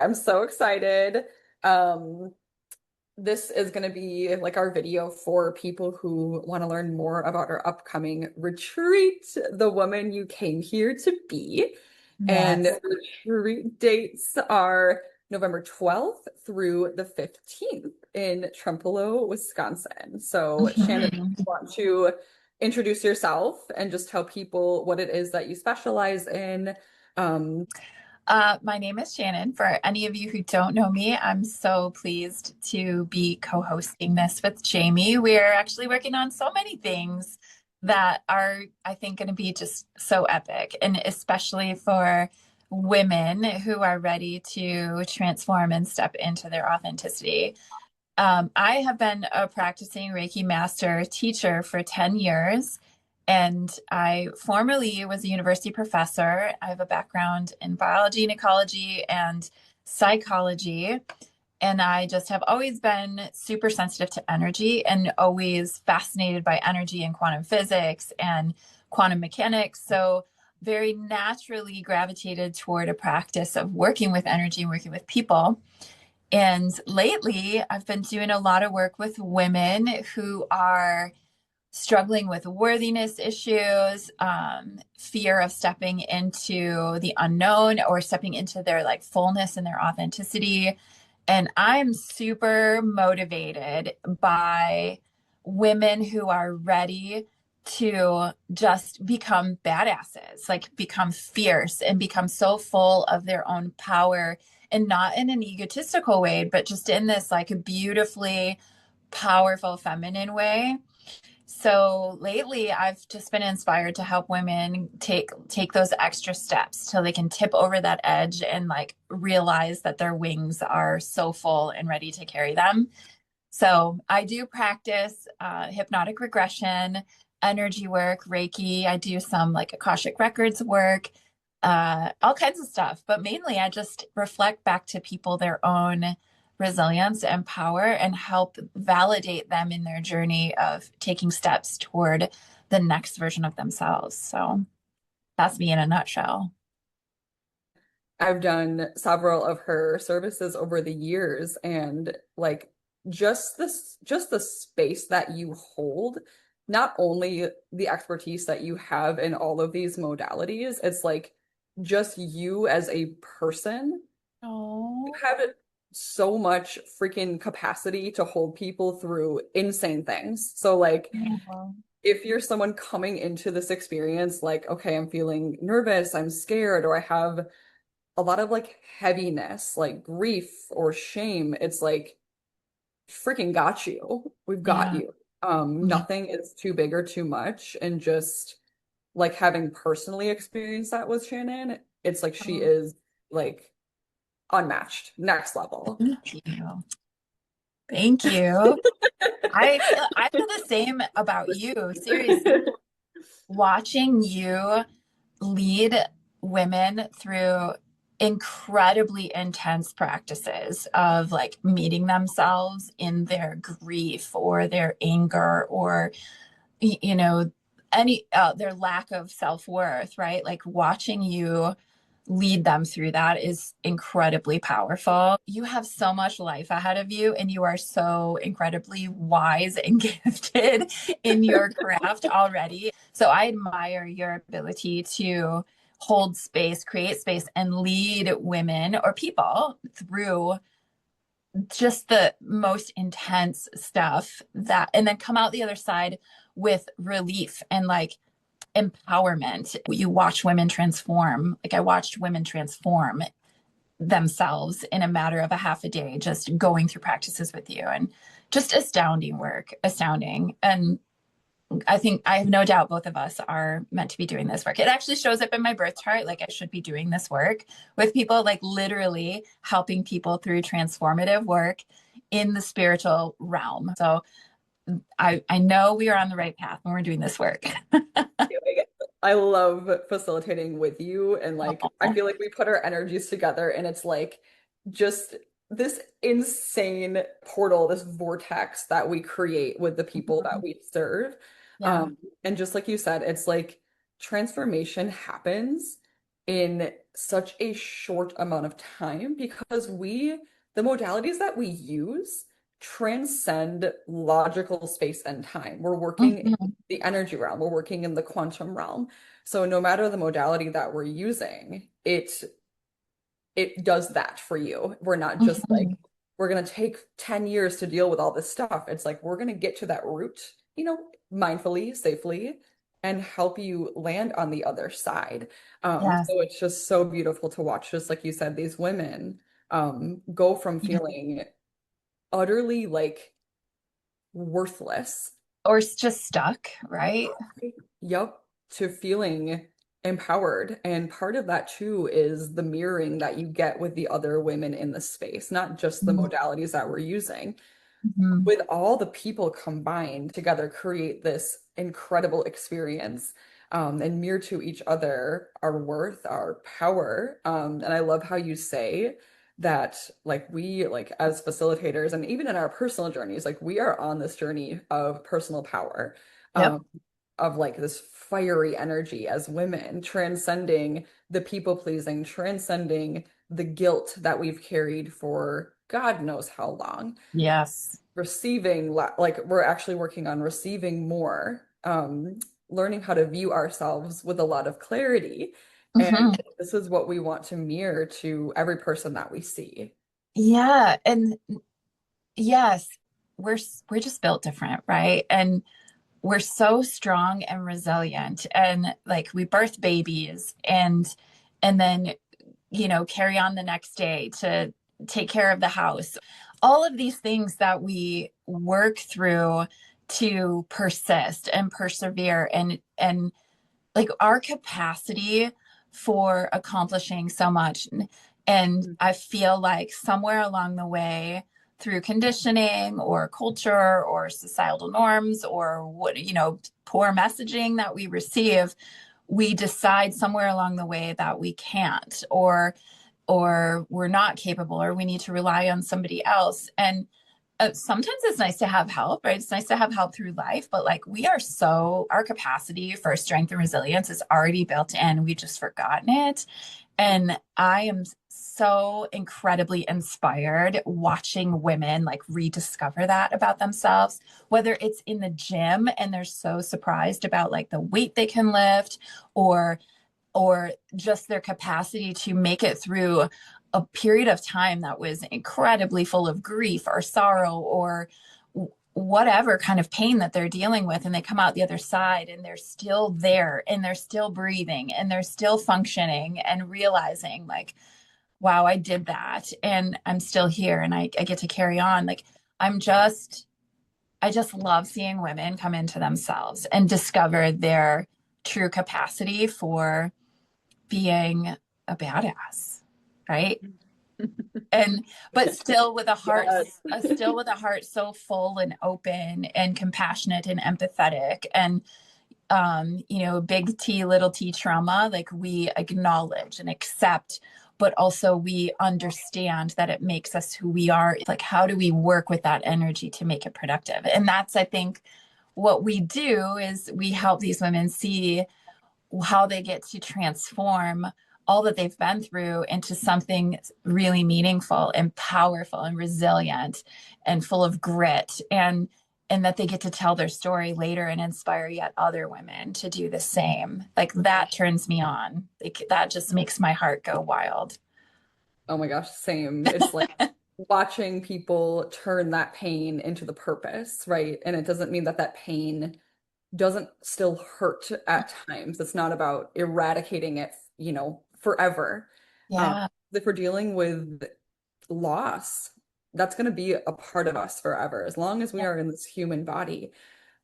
I'm so excited. Um, this is going to be like our video for people who want to learn more about our upcoming retreat, The Woman You Came Here to Be. And Yes. retreat dates are November 12th through the 15th in Trempealeau, Wisconsin. So, Shannon, Mhm. you want to introduce yourself and just tell people what it is that you specialize in? Um, My name is Shannon. For any of you who don't know me, I'm so pleased to be co-hosting this with Jamie. We're actually working on so many things that are, I think, going to be just so epic, and especially for women who are ready to transform and step into their authenticity. I have been a practicing Reiki master teacher for 10 years, and I formerly was a university professor. I have a background in biology and ecology and psychology, and I just have always been super sensitive to energy and always fascinated by energy and quantum physics and quantum mechanics. So, very naturally gravitated toward a practice of working with energy and working with people. And lately, I've been doing a lot of work with women who are struggling with worthiness issues, fear of stepping into the unknown or stepping into their like fullness and their authenticity. And I'm super motivated by women who are ready to just become badasses, like become fierce and become so full of their own power, and not in an egotistical way, but just in this like beautifully powerful feminine way. So lately I've just been inspired to help women take those extra steps till they can tip over that edge and like realize that their wings are so full and ready to carry them. So I do practice hypnotic regression, energy work, Reiki. I do some like Akashic Records work, all kinds of stuff. But mainly I just reflect back to people their own resilience and power and help validate them in their journey of taking steps toward the next version of themselves. So that's me in a nutshell. I've done several of her services over the years, and like just the space that you hold, not only the expertise that you have in all of these modalities, it's like just you as a person. You Oh, have so much freaking capacity to hold people through insane things. So like yeah. if you're someone coming into this experience like, okay, I'm feeling nervous, I'm scared, or I have a lot of like heaviness, like grief or shame, it's like freaking got you. We've got Yeah. you. Nothing is too big or too much. And just like having personally experienced that with Shannon, it's like she Oh, is like unmatched, next level. thank you. Thank you. I feel the same about you. Seriously, watching you lead women through incredibly intense practices of like meeting themselves in their grief or their anger or you know any their lack of self-worth, right? Like watching you lead them through that is incredibly powerful. You have so much life ahead of you, and you are so incredibly wise and gifted in your craft already. So I admire your ability to hold space, create space, and lead women or people through just the most intense stuff that, and then come out the other side with relief and like empowerment. You watch women transform. Like I watched women transform themselves in a matter of a half a day, just going through practices with you, and just astounding work, astounding. And I think I have no doubt both of us are meant to be doing this work. It actually shows up in my birth chart. Like I should be doing this work with people, like literally helping people through transformative work in the spiritual realm. So I know we are on the right path when we're doing this work. I love facilitating with you, and like I feel like we put our energies together and it's like just this insane portal, this vortex that we create with the people that we serve. Yeah. And just like you said, it's like transformation happens in such a short amount of time because the modalities that we use transcend logical space and time. We're working in Mhm. the energy realm, we're working in the quantum realm. So no matter the modality that we're using, it does that for you. We're not just like, Mhm. we're going to take 10 years to deal with all this stuff. It's like, we're going to get to that root, mindfully, safely, and help you land on the other side. Yes. So it's just so beautiful to watch, just like you said, these women go from Yeah. feeling utterly like worthless. Or it's just stuck, right? Yep, to feeling empowered. And part of that too is the mirroring that you get with the other women in the space, not just the modalities that we're using. Mhm. With all the people combined together, create this incredible experience and mirror to each other our worth, our power. And I love how you say that, like, we, like, as facilitators, and even in our personal journeys, like, we are on this journey of personal power. Yep. Um, of like this fiery energy as women, transcending the people pleasing, transcending the guilt that we've carried for God knows how long, Yes. receiving, like we're actually working on receiving more, learning how to view ourselves with a lot of clarity. And Mhm. this is what we want to mirror to every person that we see. Yeah, and yes, we're just built different, right? And we're so strong and resilient, and like we birth babies and then carry on the next day to take care of the house. All of these things that we work through to persist and persevere and like our capacity for accomplishing so much. And I feel like somewhere along the way, through conditioning or culture or societal norms or poor messaging that we receive, we decide somewhere along the way that we can't or we're not capable or we need to rely on somebody else. And sometimes it's nice to have help, right? It's nice to have help through life, but like our capacity for strength and resilience is already built in. We've just forgotten it. And I am so incredibly inspired watching women like rediscover that about themselves, whether it's in the gym and they're so surprised about like the weight they can lift or just their capacity to make it through a period of time that was incredibly full of grief or sorrow or whatever kind of pain that they're dealing with, and they come out the other side and they're still there and they're still breathing and they're still functioning and realizing like, wow, I did that and I'm still here and I get to carry on. Like I'm just I just love seeing women come into themselves and discover their true capacity for being a badass, right? And but still with a heart, Yes. still with a heart so full and open and compassionate and empathetic and big T little T trauma, like we acknowledge and accept, but also we understand that it makes us who we are. Like how do we work with that energy to make it productive? And that's, I think, what we do is we help these women see how they get to transform all that they've been through into something really meaningful and powerful and resilient and full of grit and that they get to tell their story later and inspire yet other women to do the same. Like that turns me on. Like that just makes my heart go wild. Oh my gosh, same. It's like watching people turn that pain into the purpose, right? And it doesn't mean that that pain doesn't still hurt at times. It's not about eradicating it, forever. Um, Yeah. if we're dealing with loss, that's going to be a part of us forever, as long as we are in this human body.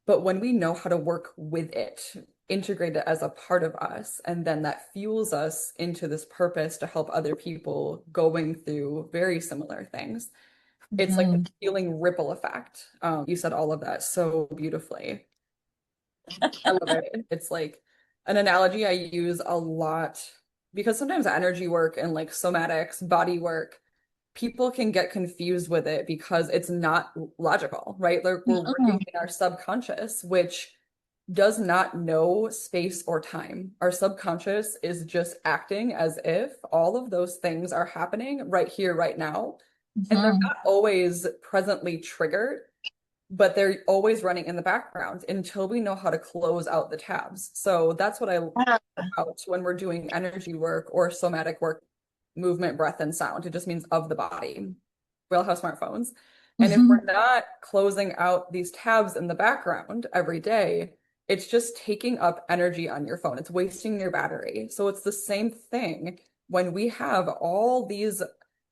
But when we know how to work with it, integrate it as a part of us, and then that fuels us into this purpose to help other people going through very similar things. It's like the Mhm. healing ripple effect. You said all of that so beautifully. I love it. It's like an analogy I use a lot because sometimes energy work and like somatics, body work, people can get confused with it because it's not logical, right? Like we're working Mhm. in our subconscious, which does not know space or time. Our subconscious is just acting as if all of those things are happening right here, right now. And they're Mhm. not always presently triggered, but they're always running in the background until we know how to close out the tabs. So that's what I love Yeah. about when we're doing energy work or somatic work, movement, breath, and sound. It just means of the body. We all have smartphones. And if we're Mhm. not closing out these tabs in the background every day, it's just taking up energy on your phone. It's wasting your battery. So it's the same thing when we have all these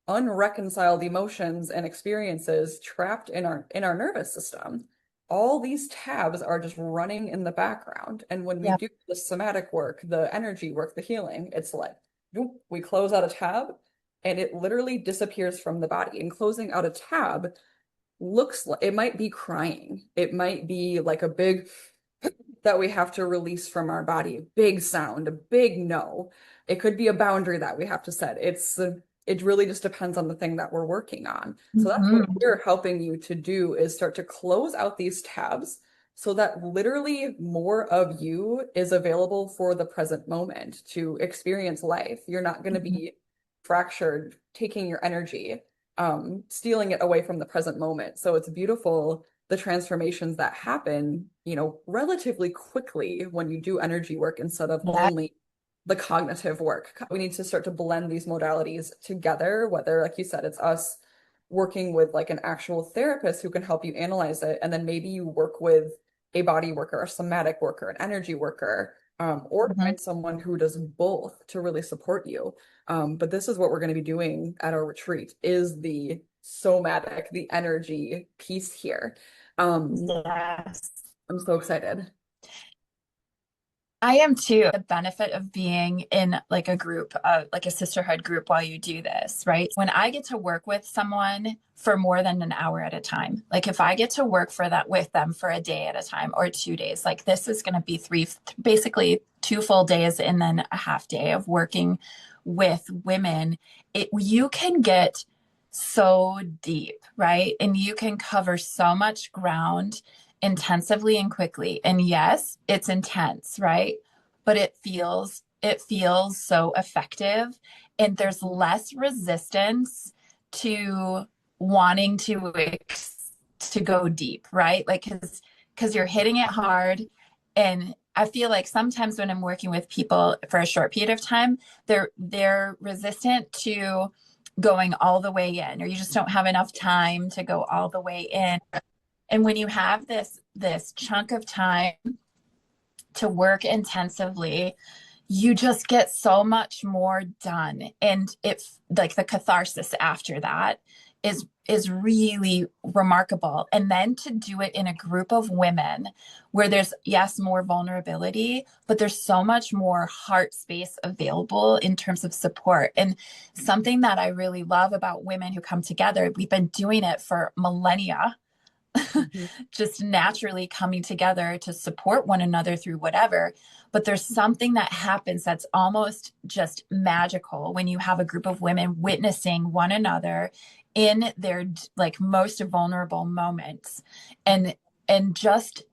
unreconciled emotions and experiences trapped in our nervous system. All these tabs are just running in the background. And when we Yeah. do the somatic work, the energy work, the healing, it's like we close out a tab and it literally disappears from the body. And closing out a tab looks like it might be crying. It might be like a big that we have to release from our body, a big sound, a big no. It could be a boundary that we have to set. It really just depends on the thing that we're working on. So that's what Mhm. we're helping you to do is start to close out these tabs so that literally more of you is available for the present moment to experience life. You're not going to Mhm. be fractured, taking your energy, stealing it away from the present moment. So it's beautiful the transformations that happen, relatively quickly when you do energy work instead of Yeah. only the cognitive work. We need to start to blend these modalities together, whether, like you said, it's us working with like an actual therapist who can help you analyze it, and then maybe you work with a body worker, a somatic worker, an energy worker, or to Mhm. find someone who does both to really support you. But this is what we're going to be doing at our retreat is the somatic, the energy piece here. Yes. I'm so excited. I am too. The benefit of being in like a group, like a sisterhood group while you do this, right? When I get to work with someone for more than an hour at a time, like if I get to work for that with them for a day at a time or 2 days, like this is going to be basically 2 full days and then a half day of working with women. You can get so deep, right? And you can cover so much ground intensively and quickly. And yes, it's intense, right? But it feels so effective and there's less resistance to wanting to go deep, right? Like cuz you're hitting it hard and I feel like sometimes when I'm working with people for a short period of time, they're resistant to going all the way in or you just don't have enough time to go all the way in. And when you have this chunk of time to work intensively, you just get so much more done. And it's like the catharsis after that is really remarkable. And then to do it in a group of women where there's yes more vulnerability, but there's so much more heart space available in terms of support. And something that I really love about women who come together, we've been doing it for millennia, Mhm. just naturally coming together to support one another through whatever. But there's something that happens that's almost just magical when you have a group of women witnessing one another in their like most vulnerable moments and just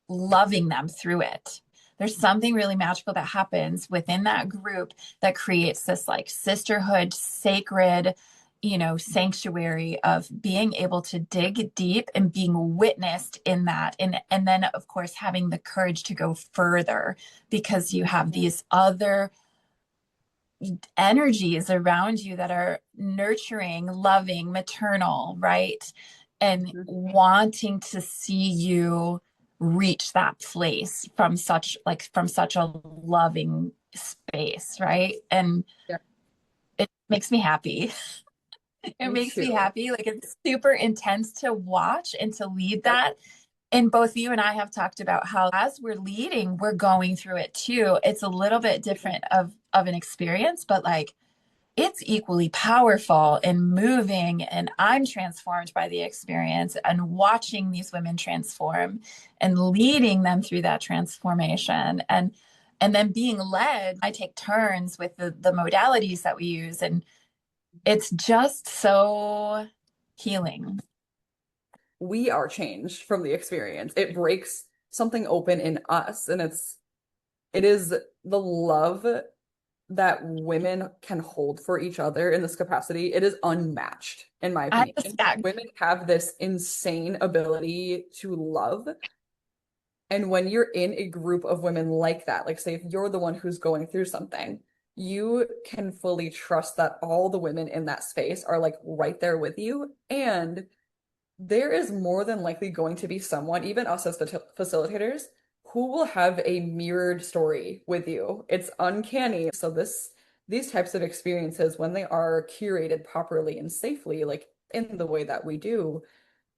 loving them through it. There's something really magical that happens within that group that creates this like sisterhood, sacred, sanctuary of being able to dig deep and being witnessed in that. And then of course having the courage to go further because you have these other energies around you that are nurturing, loving, maternal, right? And wanting to see you reach that place from such a loving space, right? And Yeah, it makes me happy. It me makes me too. happy. Like it's super intense to watch and to lead Yep. that. And both you and I have talked about how as we're leading, we're going through it too. It's a little bit different of an experience, but like it's equally powerful and moving. And I'm transformed by the experience and watching these women transform and leading them through that transformation. And then being led, I take turns with the modalities that we use. And it's just so healing. We are changed from the experience. It breaks something open in us, and it is the love that women can hold for each other in this capacity. It is unmatched, in my I opinion. just got, Women have this insane ability to love. And when you're in a group of women like that, like say if you're the one who's going through something, you can fully trust that all the women in that space are like right there with you. And there is more than likely going to be someone, even us as facilitators, who will have a mirrored story with you. It's uncanny. So these types of experiences, when they are curated properly and safely, like in the way that we do,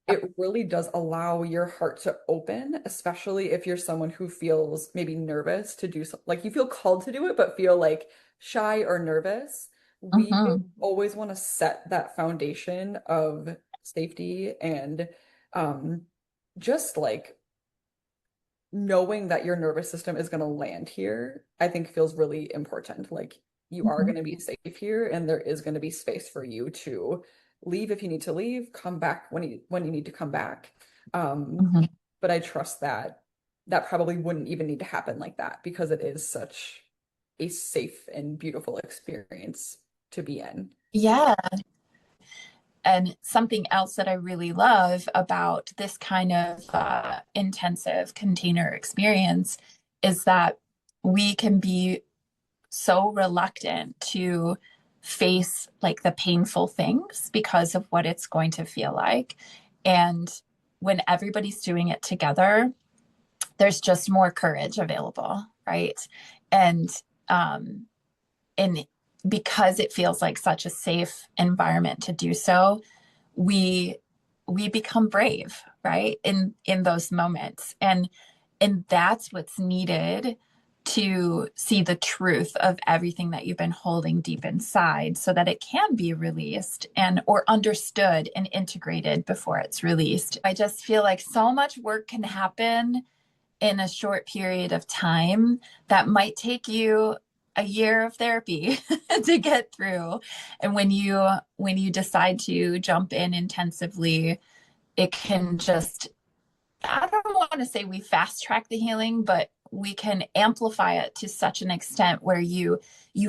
it really does allow your heart to open, especially if you're someone who feels maybe nervous to do something, like you feel called to do it, but feel like shy or nervous. We mhm, always want to set that foundation of safety and um, just like knowing that your nervous system is going to land here, I think feels really important. Like you are mhm, going to be safe here, and there is going to be space for you to leave if you need to leave, come back when you need to come back. Um, mhm. but I trust that that probably wouldn't even need to happen like that because it is such a safe and beautiful experience to be in. Yeah. And something else that I really love about this kind of intensive container experience is that we can be so reluctant to face like the painful things because of what it's going to feel like. And when everybody's doing it together, there's just more courage available, right? And um, and because it feels like such a safe environment to do so, we we become brave, right? In those moments. And that's what's needed to see the truth of everything that you've been holding deep inside so that it can be released and or understood and integrated before it's released. I just feel like so much work can happen in a short period of time that might take you a year of therapy to get through. And when you decide to jump in intensively, it can just, I don't want to say we fast track the healing, but we can amplify it to such an extent where you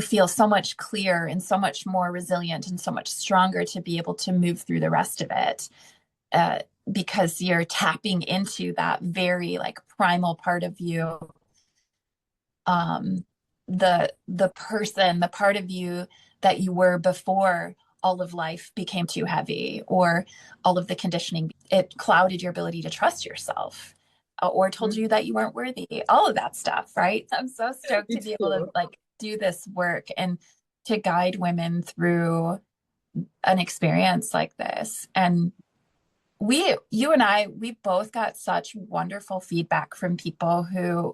feel so much clearer and so much more resilient and so much stronger to be able to move through the rest of it. uh, because you're tapping into that very like primal part of you, um, the person, the part of you that you were before all of life became too heavy, or all of the conditioning, it clouded your ability to trust yourself, or told Mhm. you that you weren't worthy, all of that stuff, right? I'm so stoked Me to be able to too. like do this work and to guide women through an experience like this. And you and I, we both got such wonderful feedback from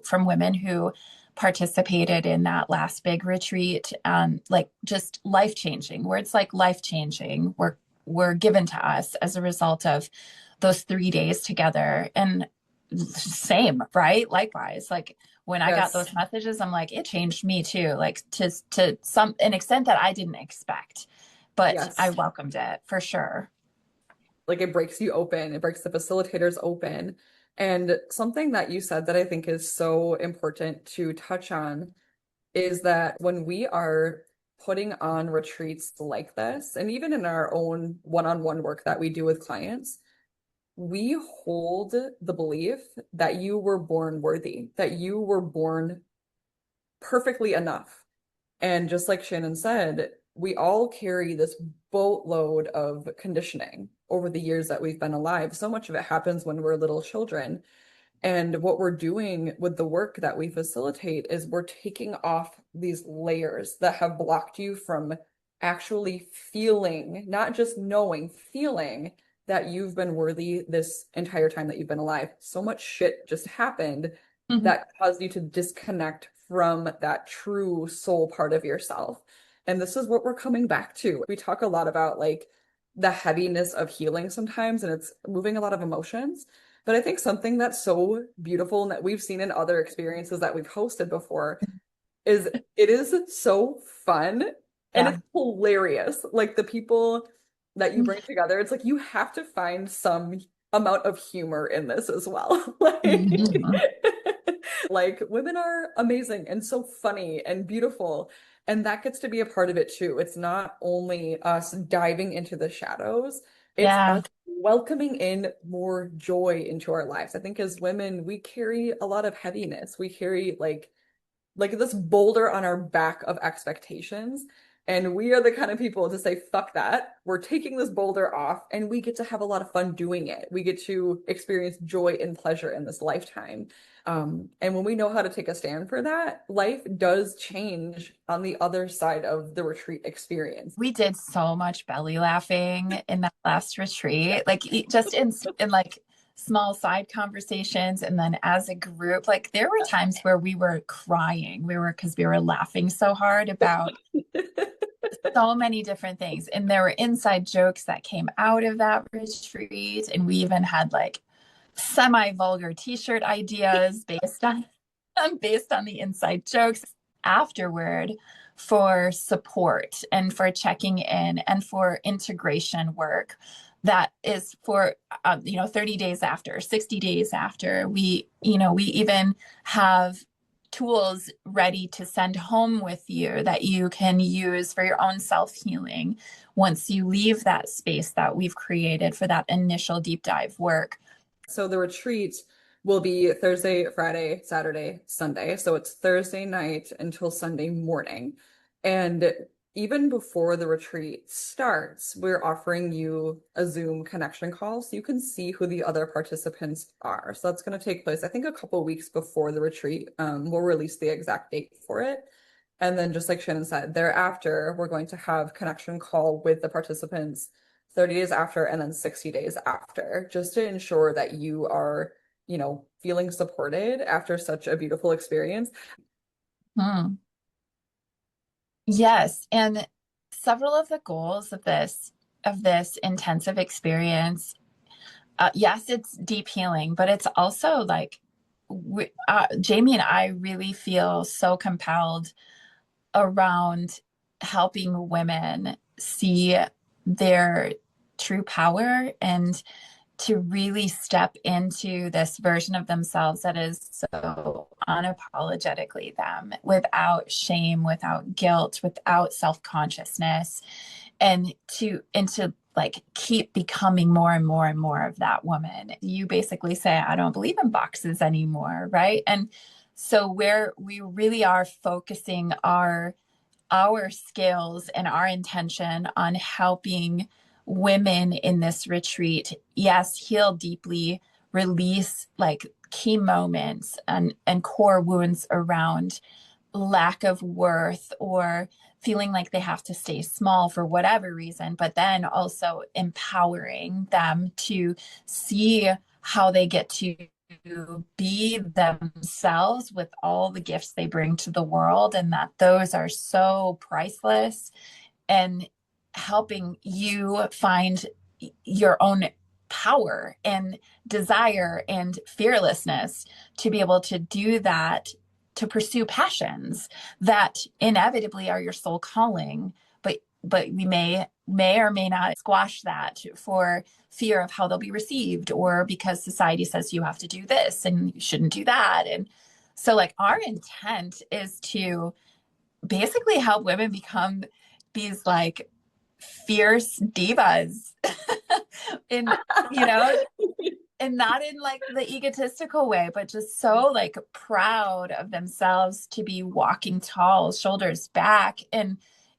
from women who participated in that last big retreat. Like just life changing, words like life changing were given to us as a result of those 3 days together. And same, right? Likewise, like when I got Yes. those messages, I'm like, it changed me too, like to some an extent that I didn't expect, but I Yes. welcomed it for sure. Like it breaks you open, it breaks the facilitators open. And something that you said that I think is so important to touch on is that when we are putting on retreats like this, and even in our own one-on-one work that we do with clients, we hold the belief that you were born worthy, that you were born perfectly enough. And just like Shannon said, we all carry this boatload of conditioning over the years that we've been alive. So much of it happens when we're little children. And what we're doing with the work that we facilitate is we're taking off these layers that have blocked you from actually feeling, not just knowing, feeling that you've been worthy this entire time that you've been alive. So much shit just happened Mhm. that caused you to disconnect from that true soul part of yourself. And this is what we're coming back to. We talk a lot about like the heaviness of healing sometimes, and it's moving a lot of emotions. But I think something that's so beautiful and that we've seen in other experiences that we've hosted before is it is so fun and Yeah. it's hilarious. Like the people that you bring together, it's like you have to find some. amount of humor in this as well. Like, Mhm. like women are amazing and so funny and beautiful. And that gets to be a part of it too. It's not only us diving into the shadows, it's Yeah. us welcoming in more joy into our lives. I think as women, we carry a lot of heaviness. We carry like this boulder on our back of expectations. And we are the kind of people to say, fuck that. We're taking this boulder off and we get to have a lot of fun doing it. We get to experience joy and pleasure in this lifetime. And when we know how to take a stand for that, life does change on the other side of the retreat experience. We did so much belly laughing in that last retreat, like just in like small side conversations, and then as a group, like there were times where we were crying. We were because we were laughing so hard about so many different things, and there were inside jokes that came out of that retreat, and we even had like semi-vulgar t-shirt ideas based on the inside jokes afterward for support and for checking in and for integration work that is for 30 days after, 60 days after. We even have tools ready to send home with you that you can use for your own self-healing once you leave that space that we've created for that initial deep dive work. So the retreat will be Thursday, Friday, Saturday, Sunday. So it's Thursday night until Sunday morning. And even before the retreat starts, we're offering you a Zoom connection call so you can see who the other participants are. So that's going to take place, I think, a couple weeks before the retreat. We'll release the exact date for it. And then, just like Shannon said, thereafter, we're going to have connection call with the participants 30 days after and then 60 days after, just to ensure that you are, feeling supported after such a beautiful experience. Hmm. Yes, and several of the goals of this intensive experience, yes, it's deep healing, but it's also like Jamie and I really feel so compelled around helping women see their true power and to really step into this version of themselves that is so unapologetically them, without shame, without guilt, without self-consciousness, and to like keep becoming more and more and more of that woman. You basically say, I don't believe in boxes anymore, right? And so where we really are focusing our skills and our intention on helping women in this retreat, yes, heal deeply, release like key moments and core wounds around lack of worth or feeling like they have to stay small for whatever reason, but then also empowering them to see how they get to be themselves with all the gifts they bring to the world, and that those are so priceless, and helping you find your own power and desire and fearlessness to be able to do that, to pursue passions that inevitably are your soul calling, but we may or may not squash that for fear of how they'll be received, or because society says you have to do this and you shouldn't do that. And so like our intent is to basically help women become these like fierce divas in, you know, and not in like the egotistical way, but just so like proud of themselves to be walking tall, shoulders back, and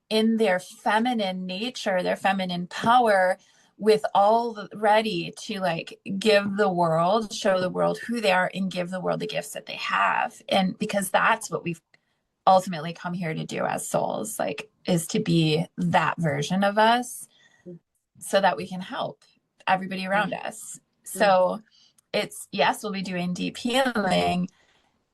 in their feminine nature, their feminine power, with all ready to like give the world, show the world who they are, and give the world the gifts that they have. And because that's what we've ultimately come here to do as souls, like, is to be that version of us so that we can help everybody around us. So it's, yes, we'll be doing deep healing.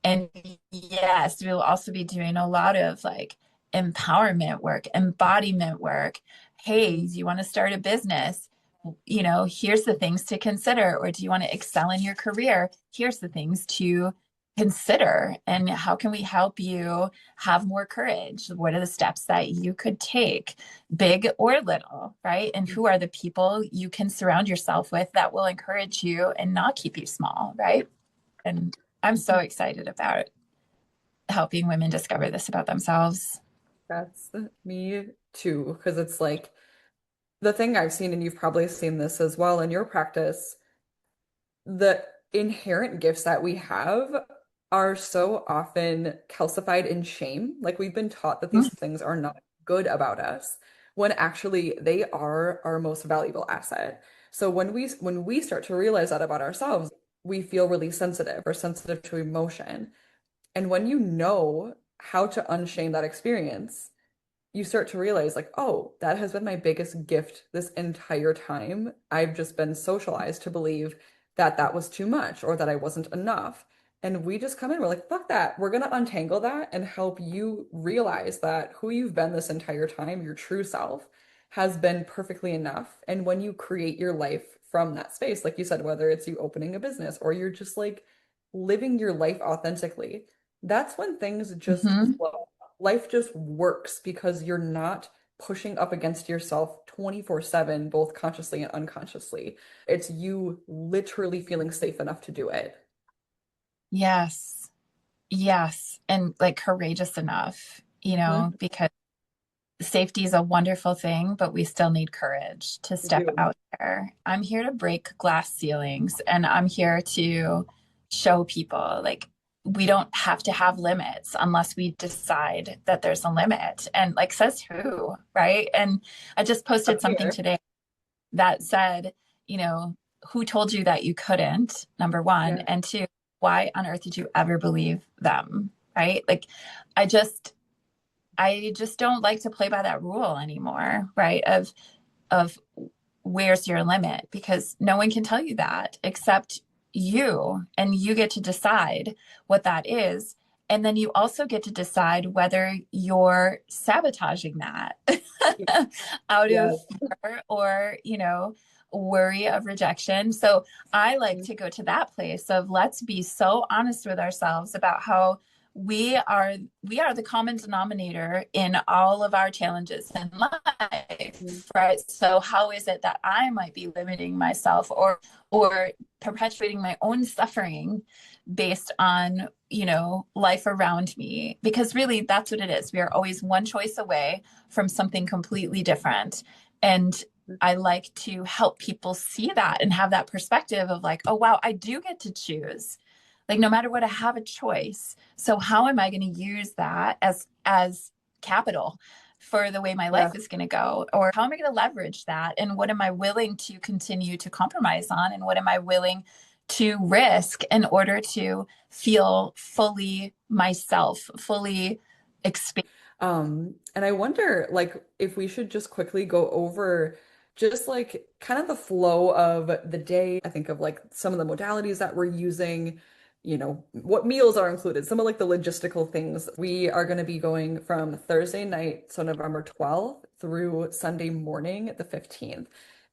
And yes, we'll also be doing a lot of like empowerment work, embodiment work. Hey, do you want to start a business? Here's the things to consider. Or do you want to excel in your career? Here's the things to consider, and how can we help you have more courage? What are the steps that you could take, big or little, right? And who are the people you can surround yourself with that will encourage you and not keep you small, right? And I'm so excited about helping women discover this about themselves. That's me too, because it's like the thing I've seen, and you've probably seen this as well in your practice, the inherent gifts that we have are so often calcified in shame. Like we've been taught that these things are not good about us, when actually they are our most valuable asset. So when we start to realize that about ourselves, we feel really sensitive or sensitive to emotion. And when you know how to unshame that experience, you start to realize, like, oh, that has been my biggest gift this entire time. I've just been socialized to believe that that was too much or that I wasn't enough. And we just come in, we're like, fuck that. We're going to untangle that and help you realize that who you've been this entire time, your true self, has been perfectly enough. And when you create your life from that space, like you said, whether it's you opening a business or you're just like living your life authentically, that's when things just Mm-hmm. flow. Life just works because you're not pushing up against yourself 24/7, both consciously and unconsciously. It's you literally feeling safe enough to do it. Yes. Yes. And like courageous enough, Mhm. because safety is a wonderful thing, but we still need courage to You step do. out there. I'm here to break glass ceilings, and I'm here to show people like we don't have to have limits unless we decide that there's a limit. And like, says who, right? And I just Up posted something here. today that said, you know, who told you that you couldn't, number one, Yeah. and two, why on earth did you ever believe them? Right? Like, I just I just don't like to play by that rule anymore, right? Of where's your limit, because no one can tell you that except you, and you get to decide what that is. And then you also get to decide whether you're sabotaging that out of Yes. fear or, worry of rejection. So I like to go to that place of let's be so honest with ourselves about how we are we are the common denominator in all of our challenges in Mhm. life, right? So how is it that I might be limiting myself or perpetuating my own suffering based on, life around me? Because really that's what it is. We are always one choice away from something completely different. And I like to help people see that and have that perspective of like, oh wow, I do get to choose. Like no matter what, I have a choice. So how am I going to use that as capital for the way my Yeah. life is going to go? Or how am I going to leverage that? And what am I willing to continue to compromise on? And what am I willing to risk in order to feel fully myself, fully expand? And I wonder, like, if we should just quickly go over just like kind of the flow of the day. I think of like some of the modalities that we're using, what meals are included, some of like the logistical things. We are going to be going from Thursday night, so November 12th, through Sunday morning, the 15th.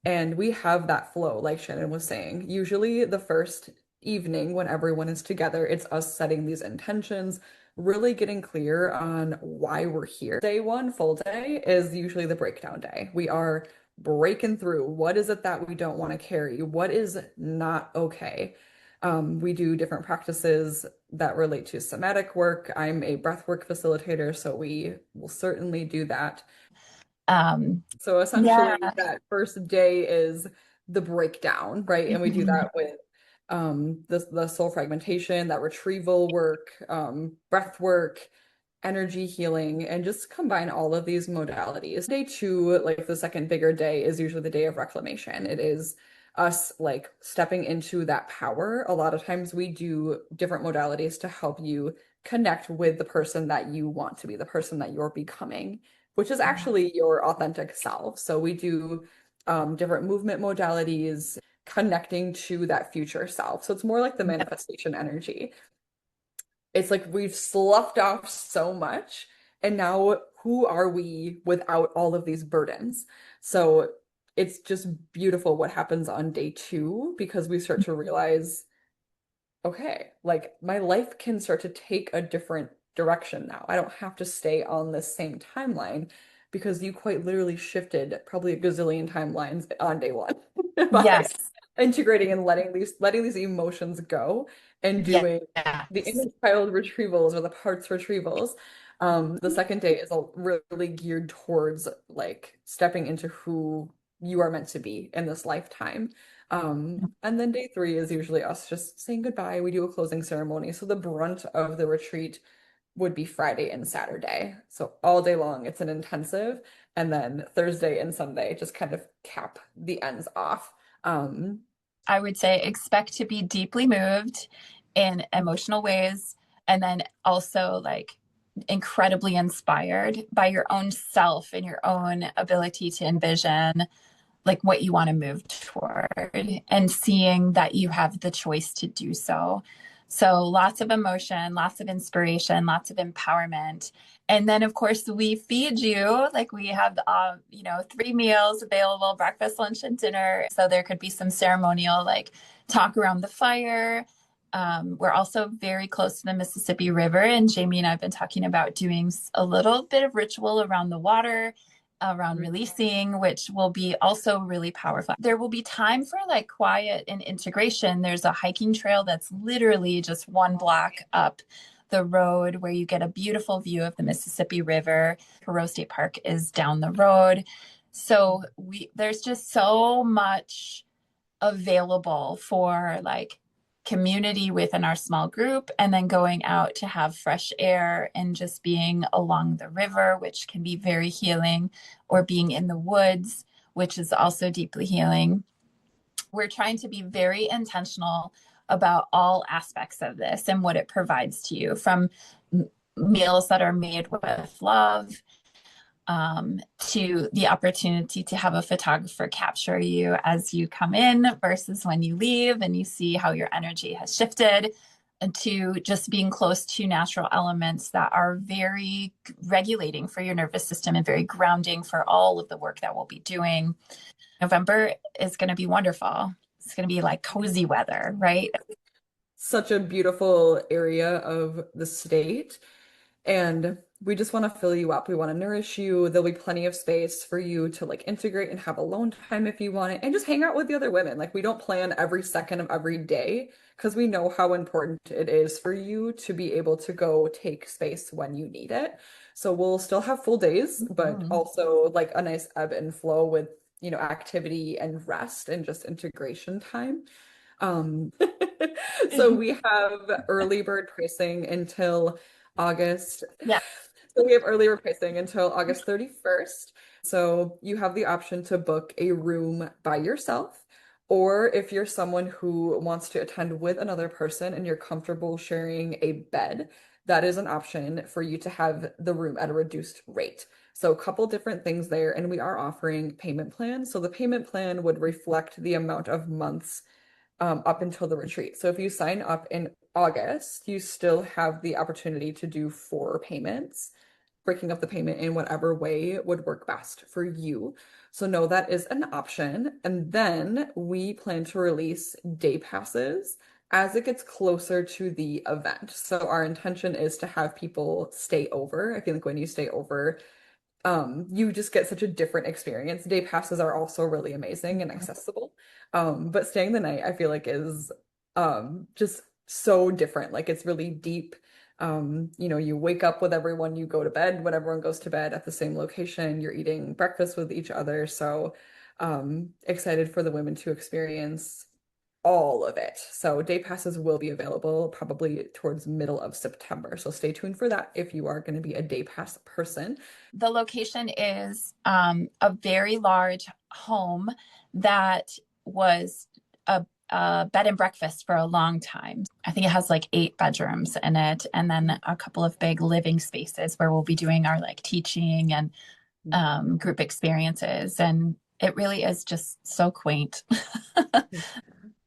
And we have that flow, like Shannon was saying. Usually the first evening when everyone is together, it's us setting these intentions, really getting clear on why we're here. Day one, full day, is usually the breakdown day. We are breaking through what is it that we don't want to carry, what is not okay. We do different practices that relate to somatic work. I'm a breathwork facilitator, so we will certainly do that. Um, So yeah. essentially, that first day is the breakdown, right? And we do Mhm. that with the soul fragmentation, that retrieval work, breath work, energy healing, and just combine all of these modalities. Day two, like the second bigger day, is usually the day of reclamation. It is us like stepping into that power. A lot of times we do different modalities to help you connect with the person that you want to be, the person that you're becoming, which is actually your authentic self. So we do different movement modalities connecting to that future self. So it's more like the Yeah. manifestation energy. It's like we've sloughed off so much, and now who are we without all of these burdens? So it's just beautiful what happens on day two because we start to realize, okay, like my life can start to take a different direction now. I don't have to stay on the same timeline because you quite literally shifted probably a gazillion timelines on day one by Yes. integrating and letting these emotions go and doing the Yes. inner child retrievals or the parts retrievals. The second day is really geared towards like stepping into who you are meant to be in this lifetime. And then day three is usually us just saying goodbye. We do a closing ceremony. So the brunt of the retreat would be Friday and Saturday. So all day long, it's an intensive. And then Thursday and Sunday just kind of cap the ends off. Um, I would say expect to be deeply moved in emotional ways, and then also like incredibly inspired by your own self and your own ability to envision like what you want to move toward and seeing that you have the choice to do so. So lots of emotion, lots of inspiration, lots of empowerment. And then of course we feed you, like we have three meals available, breakfast, lunch, and dinner. So there could be some ceremonial like talk around the fire. We're also very close to the Mississippi River, and Jamie and I have been talking about doing a little bit of ritual around the water, around releasing, which will be also really powerful. There will be time for like quiet and integration. There's a hiking trail that's literally just one block up the road where you get a beautiful view of the Mississippi River. Perot State Park is down the road. So there's just so much available for like community within our small group, and then going out to have fresh air and just being along the river, which can be very healing, or being in the woods, which is also deeply healing. We're trying to be very intentional about all aspects of this and what it provides to you, from meals that are made with love, to the opportunity to have a photographer capture you as you come in versus when you leave, and you see how your energy has shifted, and to just being close to natural elements that are very regulating for your nervous system and very grounding for all of the work that we'll be doing. November is going to be wonderful. It's going to be like cozy weather, right? such a beautiful area of the state. And we just want to fill you up. We want to nourish you. There'll be plenty of space for you to like integrate and have alone time if you want it, and just hang out with the other women. Like we don't plan every second of every day because we know how important it is for you to be able to go take space when you need it. So we'll still have full days, but Mhm. also like a nice ebb and flow with, activity and rest and just integration time. Um, so we have early bird pricing until August. Yeah. So we have early bird pricing until August 31st. So you have the option to book a room by yourself, or if you're someone who wants to attend with another person and you're comfortable sharing a bed, that is an option for you to have the room at a reduced rate. So a couple different things there, and we are offering payment plans. So the payment plan would reflect the amount of months up until the retreat. So if you sign up in August, you still have the opportunity to do four payments, breaking up the payment in whatever way would work best for you. So know that is an option. And then we plan to release day passes as it gets closer to the event. So our intention is to have people stay over. I feel like when you stay over, you just get such a different experience. Day passes are also really amazing and accessible. But staying the night, I feel like is just so different. Like it's really deep. You wake up with everyone, you go to bed when everyone goes to bed at the same location, you're eating breakfast with each other. So excited for the women to experience all of it. So day passes will be available probably towards middle of September. So stay tuned for that if you are going to be a day pass person. The location is a very large home that was a bed and breakfast for a long time. I think it has like 8 bedrooms in it, and then a couple of big living spaces where we'll be doing our like teaching and group experiences. And it really is just so quaint.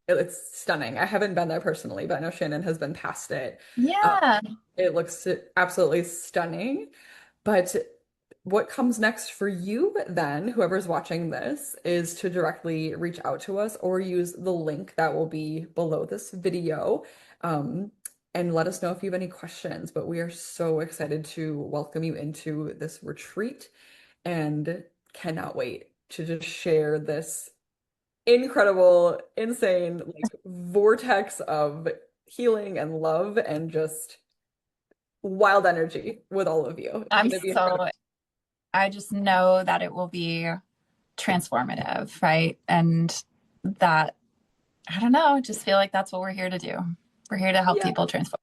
It's stunning. I haven't been there personally, but I know Shannon has been past it. Uh, Yeah. it looks absolutely stunning. But what comes next for you then, whoever's watching this, is to directly reach out to us or use the link that will be below this video Um, and let us know if you have any questions. But we are so excited to welcome you into this retreat and cannot wait to just share this incredible, insane, like vortex of healing and love and just wild energy with all of you. It's I'm going to be incredible. so, I just know that it will be transformative, right? And that, I don't know, just feel like that's what we're here to do. We're here to help Yeah. people transform.